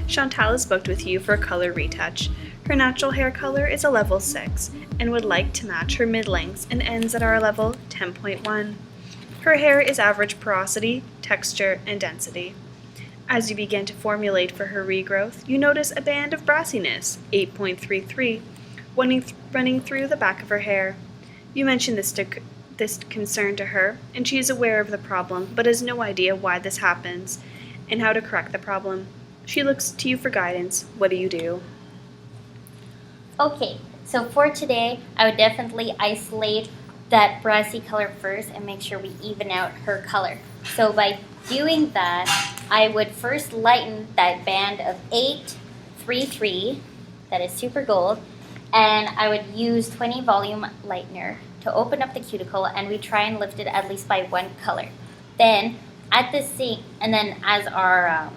Chantal is booked with you for a color retouch. Her natural hair color is a level 6 and would like to match her mid-lengths and ends at our level 10.1. Her hair is average porosity, texture, and density. As you begin to formulate for her regrowth, you notice a band of brassiness, 8.33, running through the back of her hair. You mention this concern to her, and she is aware of the problem, but has no idea why this happens and how to correct the problem. She looks to you for guidance. What do you do? Okay, so for today, I would definitely isolate that brassy color first and make sure we even out her color. So by doing that, I would first lighten that band of 833, that is super gold, and I would use 20 volume lightener to open up the cuticle, and we try and lift it at least by one color. Then at the sink, and then as our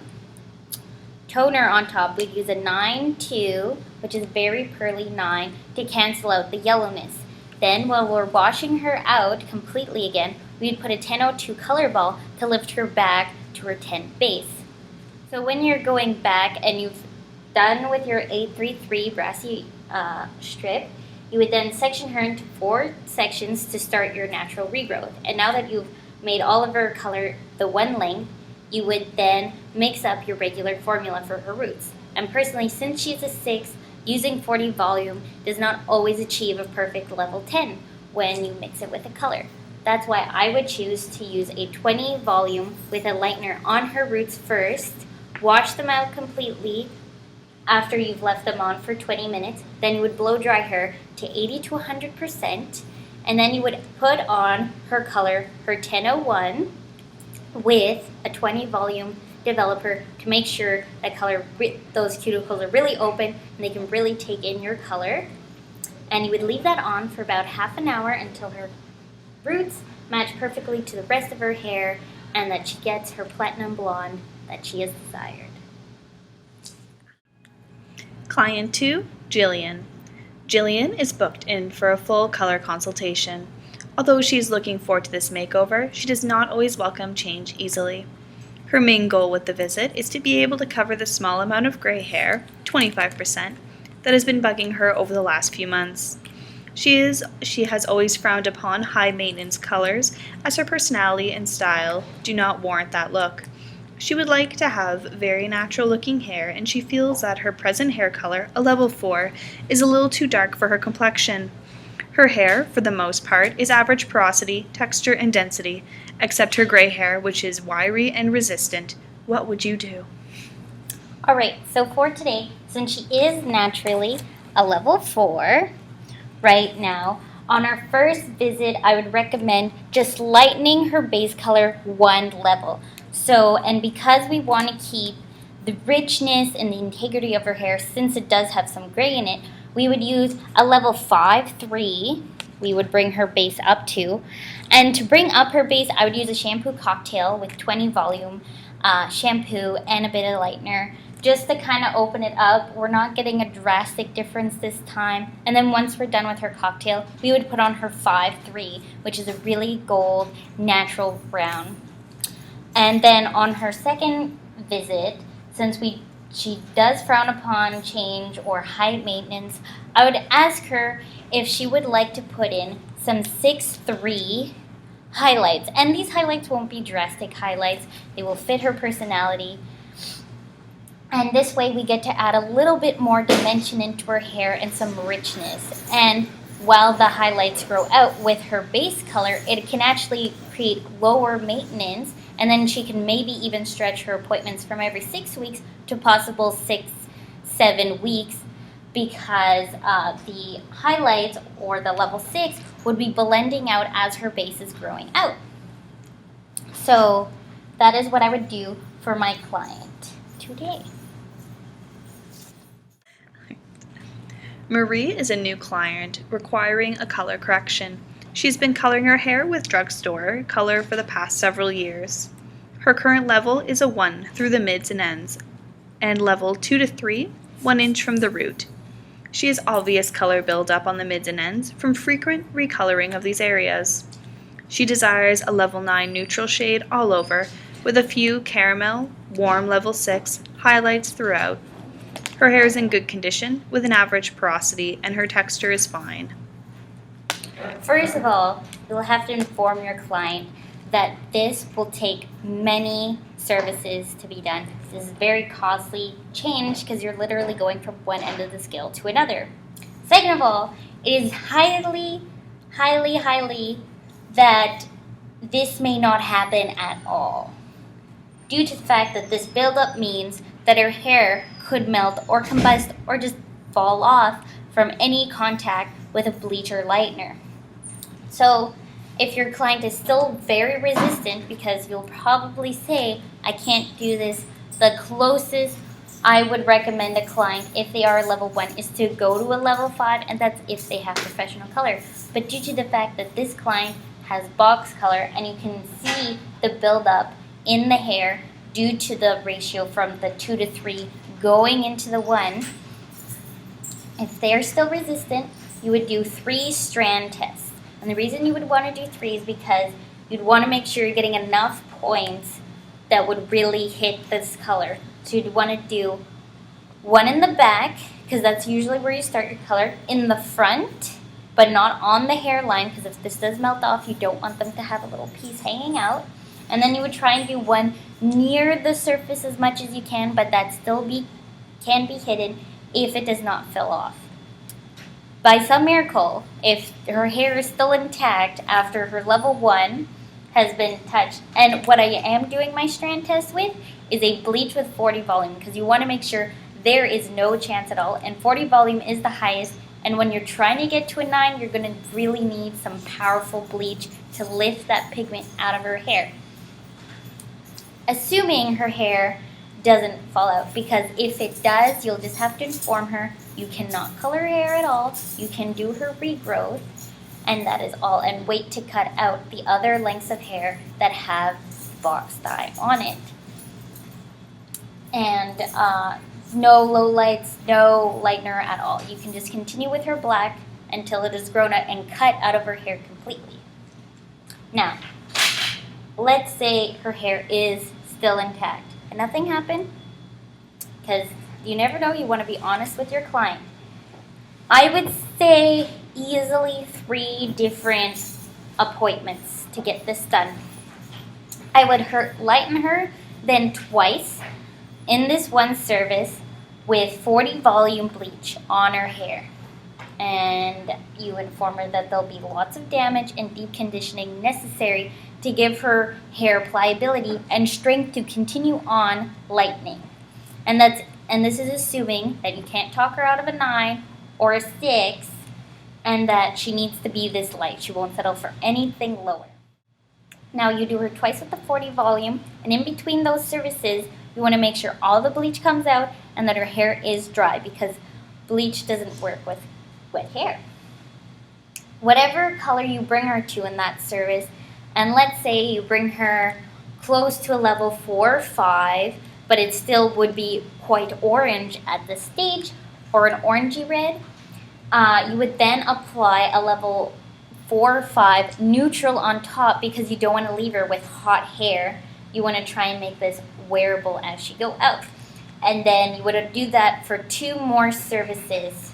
toner on top, we'd use a 9-2, which is very pearly 9, to cancel out the yellowness. Then while we're washing her out completely again, we'd put a 1002 color ball to lift her back to her 10 base. So when you're going back and you've done with your 833 brassy strip, you would then section her into 4 sections to start your natural regrowth. And now that you've made all of her color the one length, you would then mix up your regular formula for her roots. And personally, since she's a 6, using 40 volume does not always achieve a perfect level 10 when you mix it with a color. That's why I would choose to use a 20 volume with a lightener on her roots first, wash them out completely after you've left them on for 20 minutes, then you would blow dry her to 80 to 100%, and then you would put on her color, her 1001, with a 20 volume developer to make sure that those cuticles are really open and they can really take in your color. And you would leave that on for about half an hour until her roots match perfectly to the rest of her hair and that she gets her platinum blonde that she has desired. Client 2, Jillian. Jillian is booked in for a full color consultation. Although she is looking forward to this makeover, she does not always welcome change easily. Her main goal with the visit is to be able to cover the small amount of gray hair, 25%, that has been bugging her over the last few months. She has always frowned upon high maintenance colors as her personality and style do not warrant that look. She would like to have very natural looking hair, and she feels that her present hair color, a level 4, is a little too dark for her complexion. Her hair, for the most part, is average porosity, texture, and density, except her gray hair, which is wiry and resistant. What would you do? Alright, so for today, since she is naturally a level 4 right now, on our first visit, I would recommend just lightening her base color one level. So, and because we want to keep the richness and the integrity of her hair, since it does have some gray in it, we would use a level 5-3. We would bring her base up to. And to bring up her base, I would use a shampoo cocktail with 20 volume shampoo and a bit of lightener, just to kind of open it up. We're not getting a drastic difference this time. And then once we're done with her cocktail, we would put on her 5-3, which is a really gold, natural brown. And then on her second visit, since she does frown upon change or high maintenance, I would ask her if she would like to put in some 6-3 highlights. And these highlights won't be drastic highlights. They will fit her personality. And this way we get to add a little bit more dimension into her hair and some richness. And while the highlights grow out with her base color, it can actually create lower maintenance, and then she can maybe even stretch her appointments from every 6 weeks to possible 6-7 weeks, because the highlights or the level 6 would be blending out as her base is growing out. So that is what I would do for my client today. Marie is a new client requiring a color correction. She's been coloring her hair with drugstore color for the past several years. Her current level is a 1 through the mids and ends, and level 2 to 3, 1 inch from the root. She has obvious color buildup on the mids and ends from frequent recoloring of these areas. She desires a level 9 neutral shade all over, with a few caramel, warm level 6 highlights throughout. Her hair is in good condition with an average porosity and her texture is fine. First of all, you'll have to inform your client that this will take many services to be done. This is a very costly change because you're literally going from one end of the scale to another. Second of all, it is highly that this may not happen at all, due to the fact that this buildup means that her hair could melt or combust or just fall off from any contact with a bleach or lightener. So if your client is still very resistant, because you'll probably say, I can't do this, the closest I would recommend a client, if they are a level 1, is to go to a level 5, and that's if they have professional color. But due to the fact that this client has box color, and you can see the buildup in the hair due to the ratio from the 2 to 3 going into the 1, if they're still resistant, you would do 3 strand tests. And the reason you would want to do 3 is because you'd want to make sure you're getting enough points that would really hit this color. So you'd want to do 1 in the back, because that's usually where you start your color, in the front, but not on the hairline, because if this does melt off, you don't want them to have a little piece hanging out. And then you would try and do 1 near the surface as much as you can, but that still can be hidden if it does not fill off. By some miracle, if her hair is still intact after her level 1 has been touched, and what I am doing my strand test with is a bleach with 40 volume, because you want to make sure there is no chance at all, and 40 volume is the highest, and when you're trying to get to a 9, you're going to really need some powerful bleach to lift that pigment out of her hair. Assuming her hair doesn't fall out, because if it does, you'll just have to inform her you cannot color her hair at all, you can do her regrowth, and that is all, and wait to cut out the other lengths of hair that have box dye on it. And no low lights, no lightener at all. You can just continue with her black until it is grown out and cut out of her hair completely. Now, let's say her hair is still intact and nothing happened, because you never know, you want to be honest with your client. I would say easily 3 different appointments to get this done. I would lighten her then twice in this one service with 40 volume bleach on her hair. And you inform her that there'll be lots of damage and deep conditioning necessary to give her hair pliability and strength to continue on lightening. And this is assuming that you can't talk her out of a 9 or a 6, and that she needs to be this light. She won't settle for anything lower. Now you do her twice with the 40 volume, and in between those services, you want to make sure all the bleach comes out and that her hair is dry, because bleach doesn't work with wet hair. Whatever color you bring her to in that service, and let's say you bring her close to a level 4 or 5, but it still would be quite orange at this stage, or an orangey red, you would then apply a level 4 or 5 neutral on top, because you don't want to leave her with hot hair. You want to try and make this wearable as she go out. And then you would do that for 2 more services.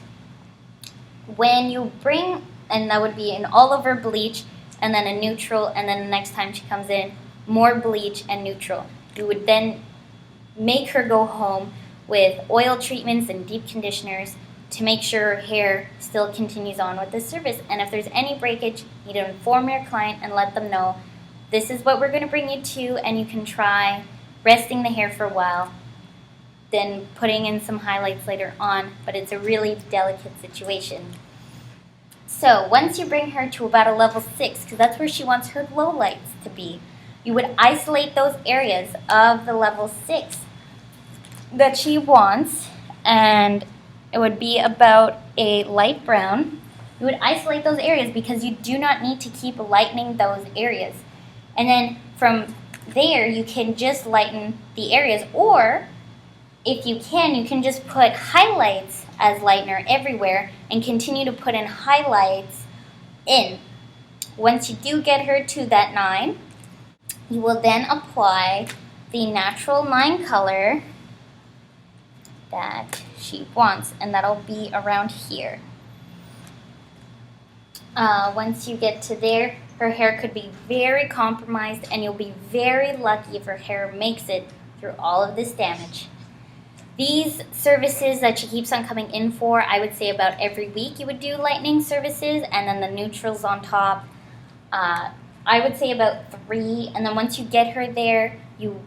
When you bring, and that would be an all over bleach, and then a neutral, and then the next time she comes in, more bleach and neutral. You would then make her go home with oil treatments and deep conditioners to make sure her hair still continues on with the service. And if there's any breakage, you need to inform your client and let them know, this is what we're going to bring you to, and you can try resting the hair for a while, then putting in some highlights later on, but it's a really delicate situation. So once you bring her to about a level 6, because that's where she wants her low lights to be, you would isolate those areas of the level 6 that she wants, and it would be about a light brown. You would isolate those areas because you do not need to keep lightening those areas. And then from there, you can just lighten the areas, or if you can just put highlights as lightener everywhere and continue to put in highlights in. Once you do get her to that 9, You will then apply the natural 9 color that she wants, and that'll be around here. Once you get to there, her hair could be very compromised, and you'll be very lucky if her hair makes it through all of this damage. These services that she keeps on coming in for, I would say about every week you would do lightening services, and then the neutrals on top. I would say about 3, and then once you get her there, you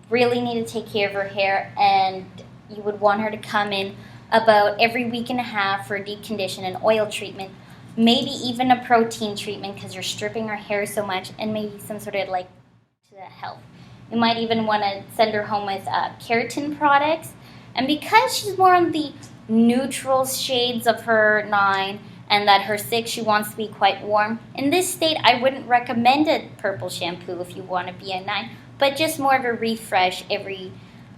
really need to take care of her hair, and you would want her to come in about every week and a half for a deep condition and oil treatment, maybe even a protein treatment because you're stripping her hair so much, and maybe some sort of like to health. You might even want to send her home with keratin products, and because she's more on the neutral shades of her 9 and that her 6 she wants to be quite warm, in this state I wouldn't recommend a purple shampoo if you want to be a 9, but just more of a refresh every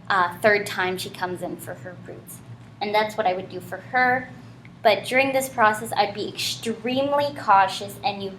3rd time she comes in for her roots. And that's what I would do for her. But during this process, I'd be extremely cautious, and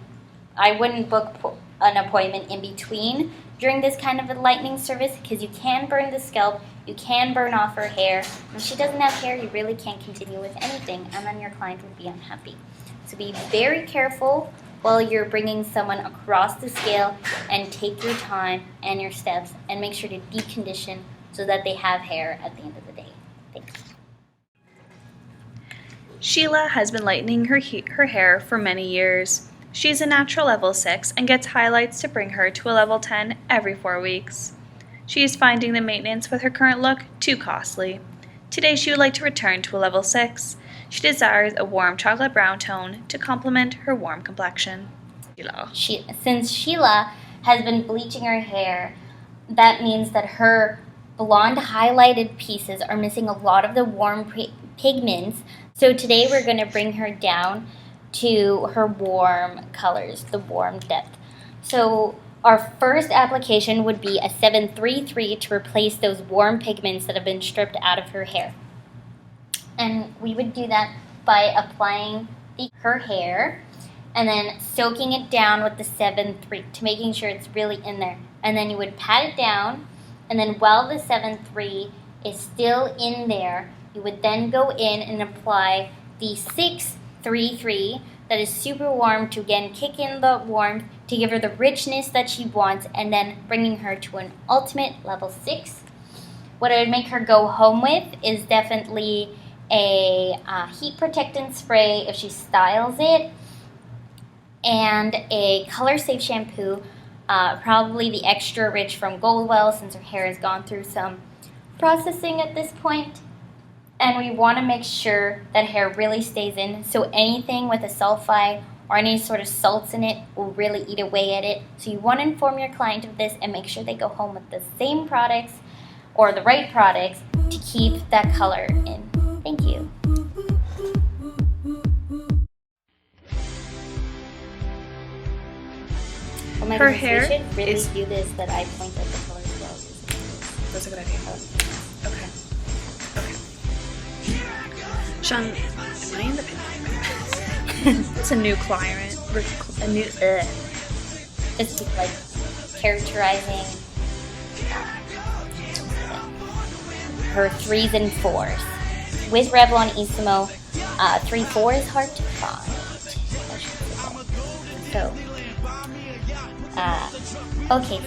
I wouldn't book an appointment in between during this kind of a lightening service because you can burn the scalp, you can burn off her hair. If she doesn't have hair, you really can't continue with anything, and then your client would be unhappy. So be very careful while you're bringing someone across the scale, and take your time and your steps, and make sure to decondition so that they have hair at the end of the day. Thanks. Sheila has been lightening her hair for many years. She's a natural level 6 and gets highlights to bring her to a level 10 every 4 weeks. She is finding the maintenance with her current look too costly. Today she would like to return to a level 6. She desires a warm chocolate brown tone to complement her warm complexion. Since Sheila has been bleaching her hair, that means that her blonde highlighted pieces are missing a lot of the warm pigments. So today we're going to bring her down to her warm colors, the warm depth. So our first application would be a 733 to replace those warm pigments that have been stripped out of her hair. And we would do that by applying her hair and then soaking it down with the 7-3 to making sure it's really in there. And then you would pat it down, and then while the 7-3 is still in there, you would then go in and apply the 6-3-3 that is super warm to again kick in the warmth to give her the richness that she wants, and then bringing her to an ultimate level 6. What I would make her go home with is definitely a heat protectant spray if she styles it, and a color safe shampoo, probably the extra rich from Goldwell since her hair has gone through some processing at this point. And we want to make sure that hair really stays in, so anything with a sulfide or any sort of salts in it will really eat away at it. So you want to inform your client of this and make sure they go home with the same products or the right products to keep that color in. Thank you. Oh my Her goodness, hair we should really is- do this, that I point out the color as well. That's a good idea. Okay. Sean, am I in the picture? It's a new client. A new. It's like characterizing her 3s and 4s. With Revlon Isimo, 3-4 is hard to find. So, okay,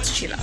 It's Sheila.